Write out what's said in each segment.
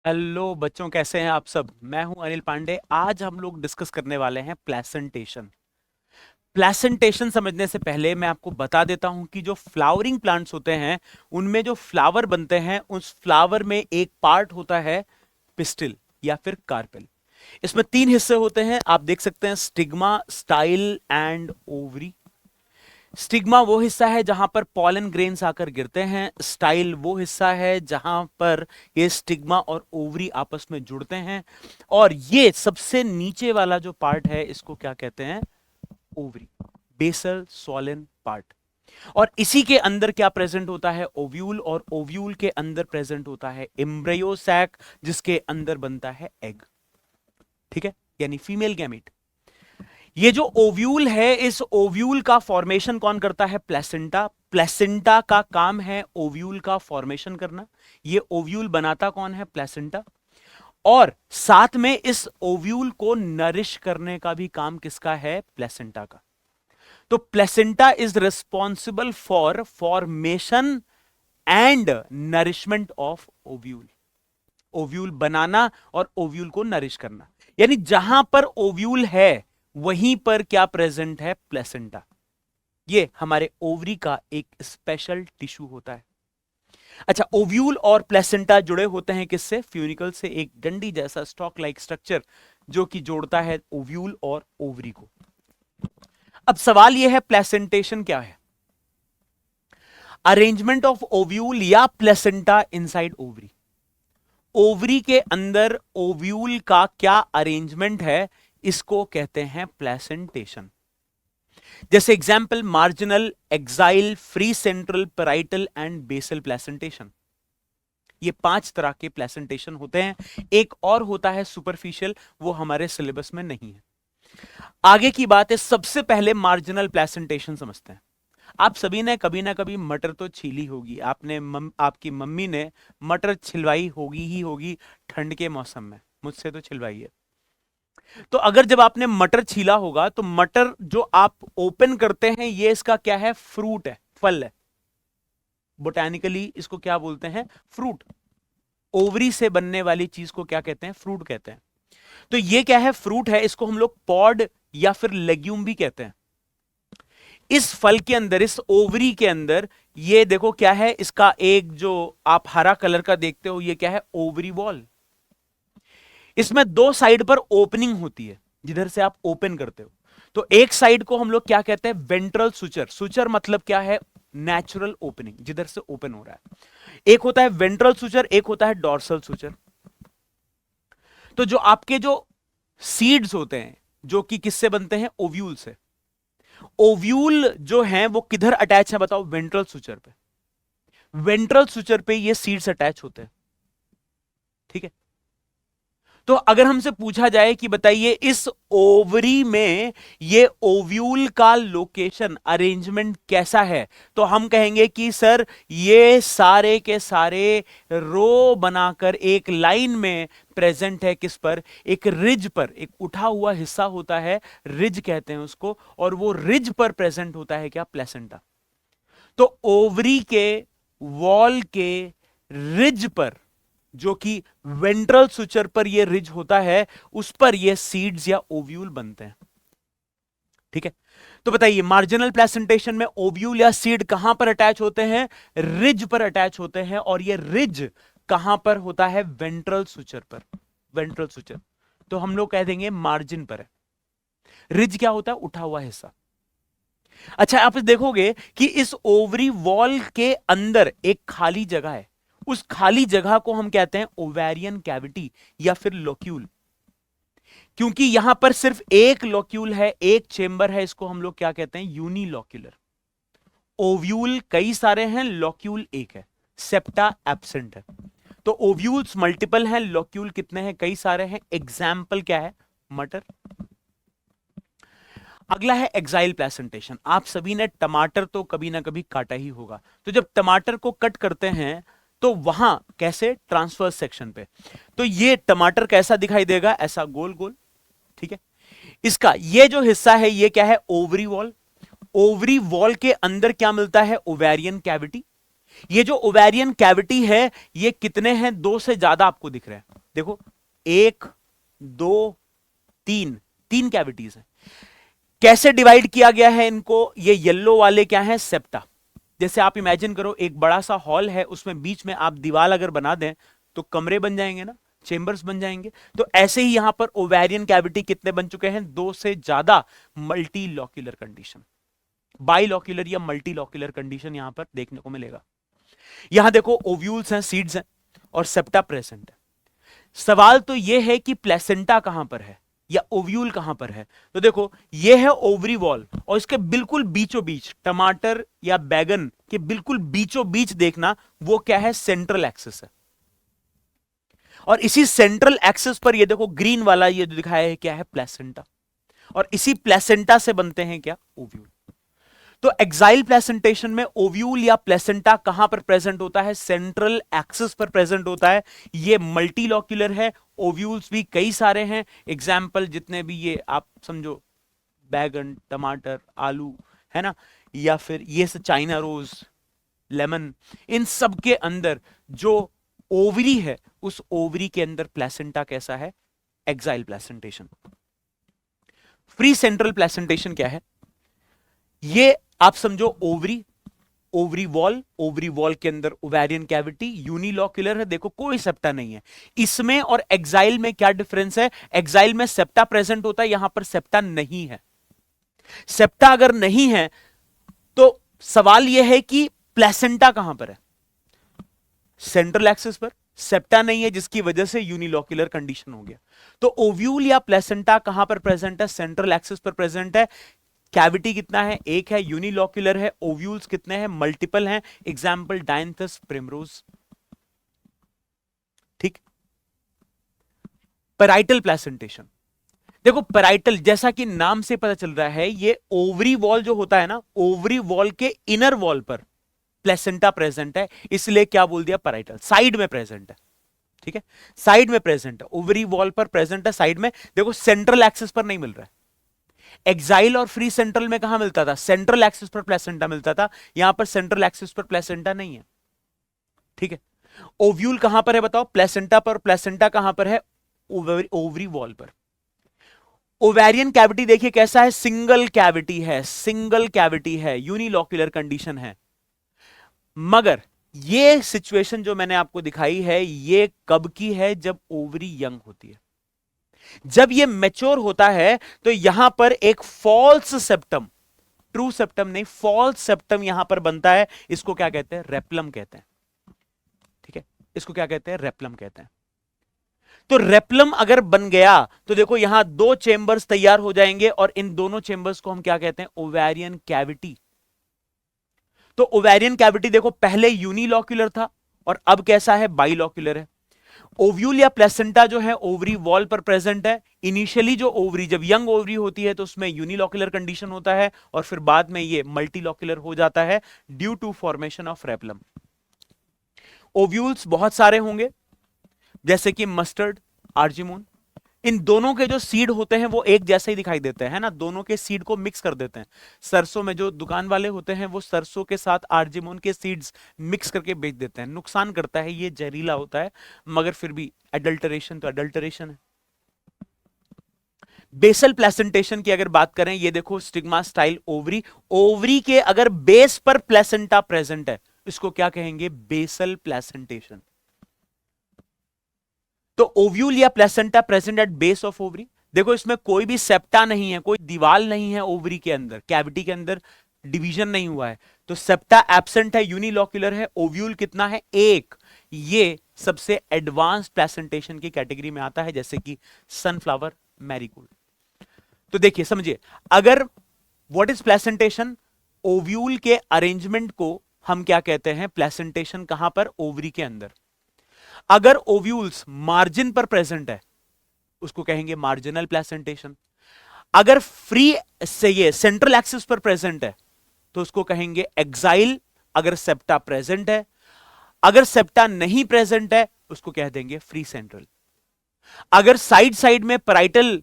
Hello बच्चों, कैसे हैं आप सब। मैं हूं अनिल पांडे। आज हम लोग डिस्कस करने वाले हैं प्लेसेंटेशन। प्लेसेंटेशन समझने से पहले मैं आपको बता देता हूं कि जो फ्लावरिंग प्लांट्स होते हैं उनमें जो फ्लावर बनते हैं उस फ्लावर में एक पार्ट होता है पिस्टिल या फिर कार्पेल। इसमें तीन हिस्से होते हैं, आप देख सकते हैं, stigma, style and ovary. Stigma वो हिस्सा है जहां पर पॉलन ग्रेन्स आकर गिरते हैं। स्टाइल वो हिस्सा है जहां पर ये स्टिग्मा और ओवरी आपस में जुड़ते हैं। और ये सबसे नीचे वाला जो पार्ट है इसको क्या कहते हैं? Ovary, basal swollen part. और इसी के अंदर क्या प्रेजेंट होता है? ओव्यूल। और ओव्यूल के अंदर प्रेजेंट होता है एम्ब्रियो सैक, जिसके अंदर बनता है एग। ठीक है, यानी फीमेल गैमीट। ये जो ओव्यूल है, इस ओव्यूल का फॉर्मेशन कौन करता है? प्लेसेंटा। प्लेसेंटा का काम है ओव्यूल का फॉर्मेशन करना। ये ओव्यूल बनाता कौन है? प्लेसेंटा। और साथ में इस ओव्यूल को नरिश करने का भी काम किसका है? प्लेसेंटा का। तो placenta is responsible for formation and nourishment of ovule. Ovule बनाना और ओव्यूल को नरिश करना, यानी जहां पर ओव्यूल है वहीं पर क्या प्रेजेंट है? प्लेसेंटा। ये हमारे ओवरी का एक स्पेशल टिश्यू होता है। अच्छा, ओव्यूल और प्लेसेंटा जुड़े होते हैं किससे? फ्यूनिकल से, एक डंडी जैसा स्टॉक लाइक स्ट्रक्चर जो कि जोड़ता है ओव्यूल और ओवरी को। अब सवाल यह है, प्लेसेंटेशन क्या है? अरेंजमेंट ऑफ ओव्यूल या प्लेसेंटा इनसाइड ओवरी। ओवरी के अंदर ओव्यूल का क्या अरेंजमेंट है, इसको कहते हैं प्लेसेंटेशन। जैसे example, marginal, axile, free central, parietal and basal placentation. ये 5 तरह के प्लेसेंटेशन होते हैं। एक और होता है सुपरफिशियल, वो हमारे सिलेबस में नहीं है। आगे की बात है, सबसे पहले मार्जिनल प्लेसेंटेशन समझते हैं। आप सभी ने कभी ना कभी मटर तो छीली होगी, आपकी मम्मी ने मटर छिलवाई होगी ही होगी ठंड के मौसम में। मुझसे तो छिलवाई है। तो अगर जब आपने मटर छीला होगा तो मटर जो आप ओपन करते हैं, ये इसका क्या है? फ्रूट है, फल है। बोटैनिकली इसको क्या बोलते हैं? फ्रूट। ओवरी से बनने वाली चीज को क्या कहते हैं? फ्रूट कहते हैं। तो ये क्या है? फ्रूट है। इसको हम लोग पॉड या फिर लेग्यूम भी कहते हैं। इस फल के अंदर, इस ओवरी के अंदर, ये देखो क्या है? इसका एक जो आप हरा कलर का देखते हो, ये क्या है? Ovary wall. इसमें दो साइड पर ओपनिंग होती है जिधर से आप ओपन करते हो। तो एक साइड को हम लोग क्या कहते हैं? Ventral suture. सुचर मतलब क्या है? नेचुरल ओपनिंग, जिधर से ओपन हो रहा है। एक होता है वेंट्रल सुचर, एक होता है डॉर्सल सुचर। तो जो आपके जो सीड्स होते हैं, जो कि किससे बनते हैं? ओव्यूल से। ओव्यूल जो हैं वो किधर अटैच है बताओ? वेंट्रल सुचर पे। वेंट्रल सुचर पे ये सीड्स अटैच होते हैं। ठीक है। तो अगर हमसे पूछा जाए कि बताइए इस ओवरी में ये ओव्यूल का लोकेशन अरेंजमेंट कैसा है, तो हम कहेंगे कि सर ये सारे के सारे रो बनाकर एक लाइन में प्रेजेंट है। किस पर? एक रिज पर। एक उठा हुआ हिस्सा होता है, रिज कहते हैं उसको, और वो रिज पर प्रेजेंट होता है क्या? प्लेसेंटा। तो ओवरी के वॉल के रिज पर, जो कि वेंट्रल सुचर पर ये रिज होता है, उस पर ये सीड्स या ओव्यूल बनते हैं। ठीक है। तो बताइए, मार्जिनल प्लेसेंटेशन में ओव्यूल या सीड कहां पर अटैच होते हैं? रिज पर अटैच होते हैं। और ये रिज कहां पर होता है? वेंट्रल सुचर पर। वेंट्रल सुचर, तो हम लोग कह देंगे मार्जिन पर है। रिज क्या होता है? उठा हुआ हिस्सा। अच्छा, आप देखोगे कि इस ओवरी वॉल के अंदर एक खाली जगह है। उस खाली जगह को हम कहते हैं ओवेरियन कैविटी या फिर लोक्यूल। क्योंकि यहां पर सिर्फ एक लोक्यूल है, एक चेंबर है, इसको हम लोग क्या कहते हैं? यूनिलोक्यूलर। ओव्यूल कई सारे हैं, लोक्यूल एक है, सेप्टा एब्सेंट है। तो ओव्यूल्स मल्टीपल हैं, लोक्यूल कितने हैं? कई सारे हैं। एग्जाम्पल क्या है? मटर। अगला है एक्साइल प्लेसेंटेशन। आप सभी ने टमाटर तो कभी ना कभी काटा ही होगा। तो जब टमाटर को कट करते हैं तो वहां कैसे? ट्रांसफर सेक्शन पे। तो ये टमाटर कैसा दिखाई देगा? ऐसा गोल गोल। ठीक है। इसका ये जो हिस्सा है ये क्या है? Ovary wall. ओवरी वॉल के अंदर क्या मिलता है? Ovarian cavity. ये जो ओवेरियन कैविटी है, ये कितने हैं? 2 से ज्यादा आपको दिख रहे हैं। देखो, एक, दो, तीन, तीन कैविटीज हैं। कैसे डिवाइड किया गया है इनको? ये येलो वाले क्या है? सेप्टा। जैसे आप इमेजिन करो एक बड़ा सा हॉल है, उसमें बीच में आप दीवार अगर बना दें तो कमरे बन जाएंगे ना, चेंबर्स बन जाएंगे। तो ऐसे ही यहां पर ओवेरियन कैविटी कितने बन चुके हैं? दो से ज्यादा मल्टीलॉक्यूलर कंडीशन, बाइलॉक्यूलर या मल्टीलॉक्यूलर कंडीशन यहां पर देखने को मिलेगा। यहां देखो ओव्यूल्स हैं, सीड्स हैं और सेप्टा प्रेजेंट है। सवाल तो यह है कि प्लेसेंटा कहां पर है या ओव्यूल कहां पर है? तो देखो यह है ओवरी वॉल और इसके बिल्कुल बीचों बीच, टमाटर या बैगन के बिल्कुल बीचों बीच देखना, वो क्या है? सेंट्रल एक्सिस है। और इसी सेंट्रल एक्सिस पर ये देखो ग्रीन वाला ये दिखाया है क्या है? प्लेसेंटा। और इसी प्लेसेंटा से बनते हैं क्या? ओव्यूल। तो एक्साइल प्लेसेंटेशन में ओव्यूल या प्लेसेंटा कहां पर प्रेजेंट होता है? सेंट्रल एक्सिस पर प्रेजेंट होता है। ये मल्टीलॉक्यूलर है, ओव्यूल्स भी कई सारे हैं। एग्जाम्पल जितने भी ये आप समझो, बैगन, टमाटर, आलू, है ना, या फिर ये चाइना रोज, लेमन, इन सब के अंदर जो ओवरी है, उस ओवरी के अंदर प्लेसेंटा कैसा है? Exile placentation. Free central placentation क्या है? ये आप समझो ओवरी, ओवरी वॉल के अंदर ओवेरियन कैविटी, यूनिलॉक्यूलर है, देखो कोई सेप्टा नहीं है। इसमें और एक्साइल में क्या डिफरेंस है? एक्साइल में सेप्टा प्रेजेंट होता है, यहां पर सेप्टा नहीं है। सेप्टा अगर नहीं है तो सवाल यह है कि प्लेसेंटा कहां पर है? सेंट्रल एक्सिस पर। सेप्टा नहीं है जिसकी वजह से यूनिलॉक्यूलर कंडीशन हो गया। तो ओव्यूल या प्लेसेंटा कहां पर प्रेजेंट है? सेंट्रल एक्सिस पर प्रेजेंट है। कैविटी कितना है? एक है, यूनिलॉक्यूलर है। ओव्यूल्स कितने हैं? मल्टीपल हैं। Example dianthus, primrose. ठीक। पैराइटल प्लेसेंटेशन, देखो पैराइटल जैसा कि नाम से पता चल रहा है, ये ओवरी वॉल जो होता है ना, ओवरी वॉल के इनर वॉल पर प्लेसेंटा प्रेजेंट है, इसलिए क्या बोल दिया? पैराइटल। साइड में प्रेजेंट है, ठीक है, साइड में प्रेजेंट है, ओवरी वॉल पर प्रेजेंट है, साइड में। देखो सेंट्रल एक्सिस पर नहीं मिल रहा है। एक्साइल और फ्री सेंट्रल में कहां मिलता था? सेंट्रल एक्सिस पर प्लेसेंटा मिलता था, यहां पर सेंट्रल एक्सिस पर प्लेसेंटा नहीं है, ठीक है। ओव्यूल कहां पर है बताओ? प्लेसेंटा पर। प्लेसेंटा कहां पर है? ओवरी वॉल पर। ओवेरियन कैविटी देखिए कैसा है? सिंगल कैविटी है, सिंगल कैविटी है, यूनिलॉक्यूलर कंडीशन है। मगर ये सिचुएशन जो मैंने आपको दिखाई है, ये कब की है? जब ओवरी यंग होती है। जब ये मैच्योर होता है तो यहां पर एक फॉल्स सेप्टम, ट्रू सेप्टम नहीं, फॉल्स सेप्टम यहां पर बनता है। इसको क्या कहते हैं? रेप्लम कहते हैं, ठीक है, इसको क्या कहते हैं? रेप्लम कहते हैं। तो रेप्लम अगर बन गया तो देखो यहां दो चेंबर्स तैयार हो जाएंगे और इन दोनों चेंबर्स को हम क्या कहते हैं? Ovarian cavity. तो ओवेरियन कैविटी देखो पहले यूनिलॉक्यूलर था और अब कैसा है? बाइलॉक्यूलर है। ओव्यूल या प्लेसेंटा जो है ओवरी वॉल पर प्रेजेंट है। इनिशियली जो ओवरी, जब यंग ओवरी होती है तो उसमें यूनिलॉक्यूलर कंडीशन होता है और फिर बाद में ये मल्टीलॉक्यूलर हो जाता है due to formation of replum. Ovules बहुत सारे होंगे, जैसे कि मस्टर्ड, आर्जिमोन। इन दोनों के जो सीड होते हैं वो एक जैसे ही दिखाई देते हैं, है ना, दोनों के सीड को मिक्स कर देते हैं। सरसों में जो दुकान वाले होते हैं वो सरसों के साथ आर्जिमोन के सीड्स मिक्स करके बेच देते हैं। नुकसान करता है, ये जहरीला होता है, मगर फिर भी एडल्टरेशन तो एडल्टरेशन है। बेसल प्लेसेंटेशन की अगर बात करें, ये देखो स्टिग्मा स्टाइल ओवरी, ओवरी के अगर बेस पर प्लेसेंटा प्रेजेंट है, इसको क्या कहेंगे? Basal placentation. तो ओव्यूल या placenta present at base of ovary. देखो इसमें कोई भी सेप्टा नहीं है, कोई दीवाल नहीं है ओवरी के अंदर, कैविटी के अंदर डिवीजन नहीं हुआ है, तो सेप्टा एब्सेंट है, यूनिलॉक्यूलर है। ओव्यूल कितना है? एक। ये सबसे एडवांस प्लेसेंटेशन की कैटेगरी में आता है, जैसे कि सनफ्लावर, मैरीगोल्ड। तो देखिए समझिए, अगर व्हाट इज प्लेसेंटेशन? ओव्यूल के अरेंजमेंट को हम क्या कहते हैं? प्लेसेंटेशन। कहां पर? ओवरी के अंदर। अगर ओव्यूल्स मार्जिन पर प्रेजेंट है उसको कहेंगे मार्जिनल प्लेसेंटेशन। अगर फ्री से ये सेंट्रल एक्सिस पर प्रेजेंट है तो उसको कहेंगे एक्साइल, अगर सेप्टा प्रेजेंट है। अगर सेप्टा नहीं प्रेजेंट है उसको कह देंगे फ्री सेंट्रल। अगर साइड साइड में पैराइटल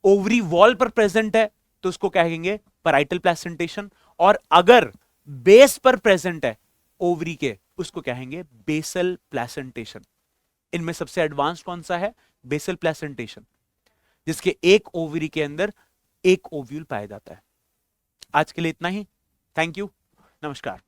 ओवरी वॉल पर प्रेजेंट है तो उसको कहेंगे पैराइटल प्लेसेंटेशन। और अगर बेस पर प्रेजेंट है ओवरी के, उसको कहेंगे बेसल प्लेसेंटेशन। इनमें सबसे एडवांस कौन सा है? बेसल प्लेसेंटेशन, जिसके एक ओवरी के अंदर एक ओव्यूल पाया जाता है। आज के लिए इतना ही। थैंक यू, नमस्कार।